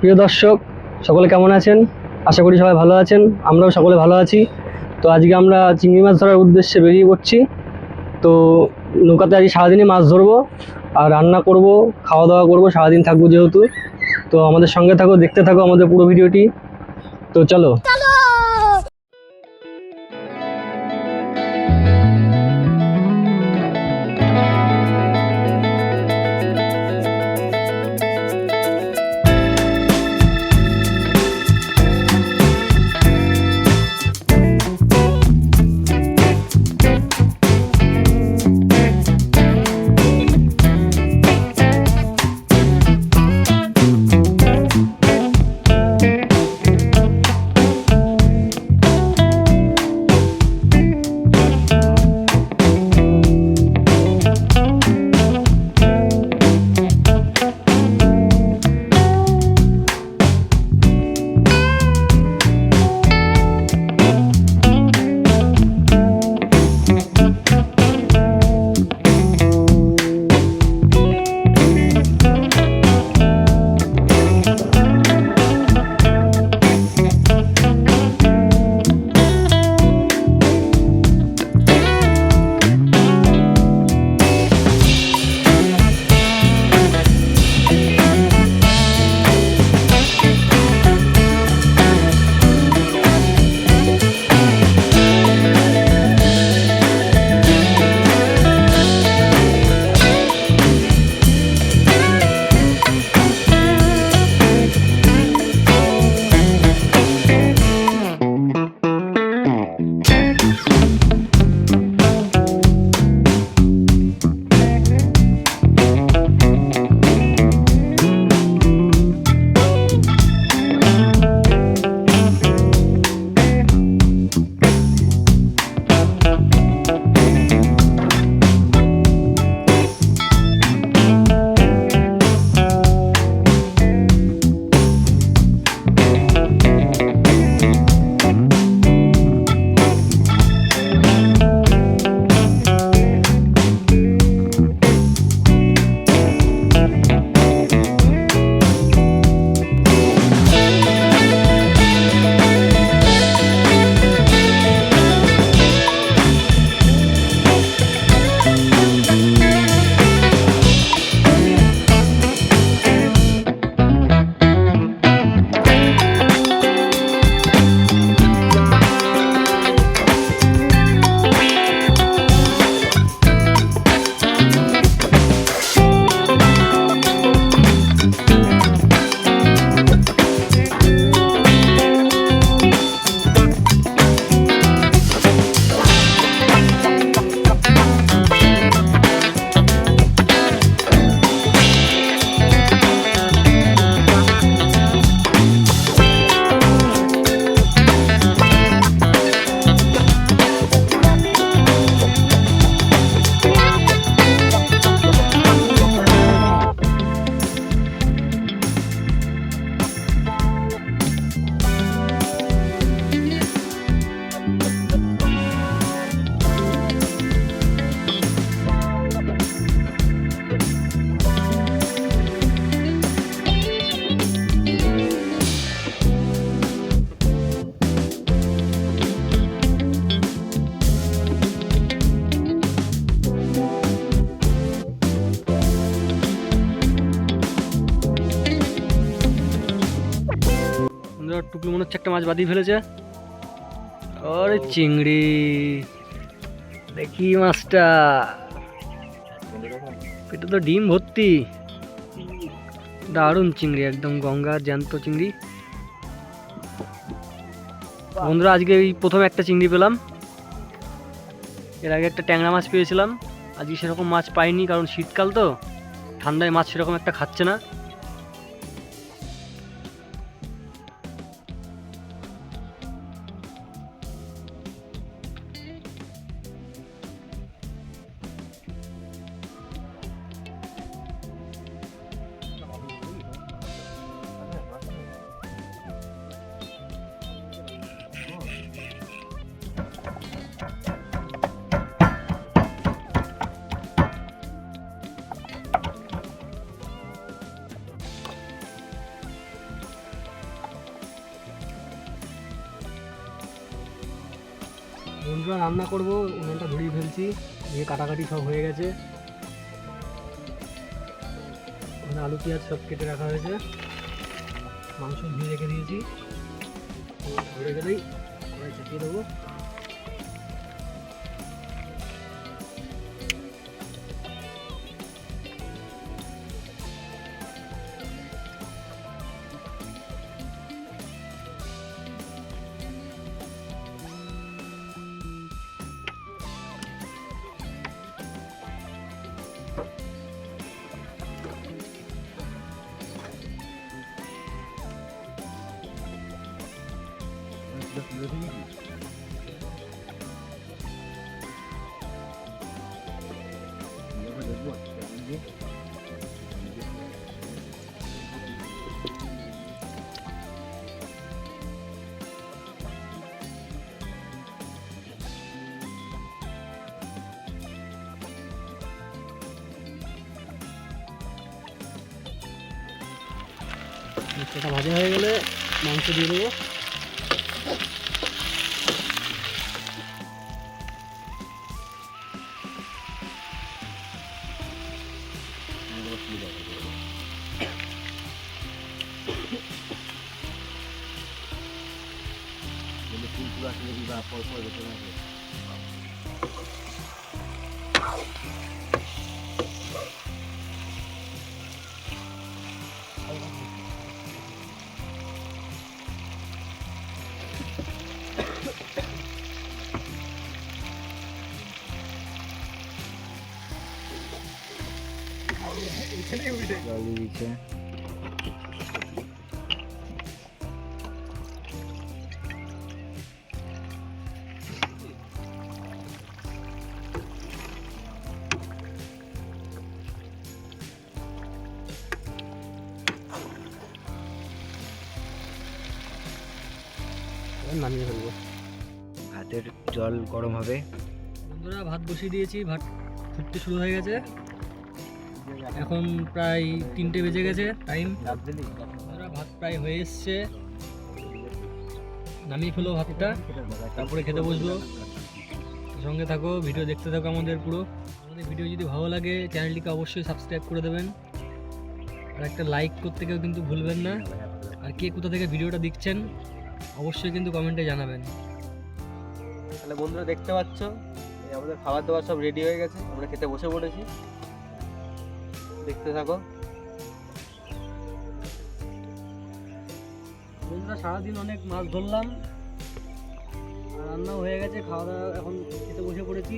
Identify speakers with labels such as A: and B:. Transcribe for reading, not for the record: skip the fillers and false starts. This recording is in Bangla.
A: প্রিয় দর্শক সকলে কেমন আছেন? আশা করি সবাই ভালো আছেন, আমরাও সকলে ভালো আছি। তো আজকে আমরা চিংড়ি মাছ ধরার উদ্দেশ্যে বেরিয়ে পড়ছি। তো নৌকাতে আজকে সারাদিনই মাছ ধরবো আর রান্না করব, খাওয়া দাওয়া করবো, সারাদিন থাকবো যেহেতু। তো আমাদের সঙ্গে থাকো, দেখতে থাকো আমাদের পুরো ভিডিওটি। তো চলো। টুকলু মনে হচ্ছে একটা মাছ বাঁধিয়ে ফেলেছে। ওরে চিংড়ি, দেখি মাছটা, এটা তো ডিম ভর্তি। দারুণ চিংড়ি, একদম গঙ্গা জ্যান্ত চিংড়ি। বন্ধুরা আজকে এই প্রথম একটা চিংড়ি পেলাম। এর আগে একটা ট্যাংরা মাছ পেয়েছিলাম, আজকে সেরকম মাছ পাইনি, কারণ শীতকাল তো ঠান্ডায় মাছ সেরকম একটা খাচ্ছে না। বন্ধুরা রান্না করবো, উনুনটা ধরিয়ে ফেলছি, দিয়ে কাটাকাটি সব হয়ে গেছে। ওখানে আলু পেঁয়াজ সব কেটে রাখা হয়েছে, মাংস ধুয়ে রেখে দিয়েছি। ধরে গেলেই কড়াই চাপিয়ে দেবো। সেটা ভাজা হয়ে গেলে মাংস দিয়ে দেবো।
B: জল দিয়ে দিচ্ছে।
A: নামিয়ে ফেলবো।
B: ভাতের জল গরম হবে।
A: বন্ধুরা ভাত বসিয়ে দিয়েছি, ভাত ফুটতে শুরু হয়ে গেছে। এখন প্রায় 3টে বেজে গেছে টাইম। বন্ধুরা ভাত প্রায় হয়ে এসছে, নামিয়ে ফেলো ভাতটা, তারপরে খেতে বসবো। সঙ্গে থাকো, ভিডিও দেখতে থাকো আমাদের পুরো। আমাদের ভিডিও যদি ভালো লাগে চ্যানেলটিকে অবশ্যই সাবস্ক্রাইব করে দেবেন, আর একটা লাইক করতে কেউ কিন্তু ভুলবেন না। আর কে কোথা থেকে ভিডিওটা দেখছেন অবশ্যই কিন্তু কমেন্টে জানাবেন।
C: তাহলে বন্ধুরা দেখতে পাচ্ছ এই আমাদের খাবার দাবার সব রেডি হয়ে গেছে, আমরা খেতে বসে পড়েছি, দেখতে থাকো।
A: বন্ধুরা সারাদিন অনেক মাছ ধরলাম, আর রান্নাও হয়ে গেছে, খাওয়া দাওয়া এখন খেতে বসে পড়েছি।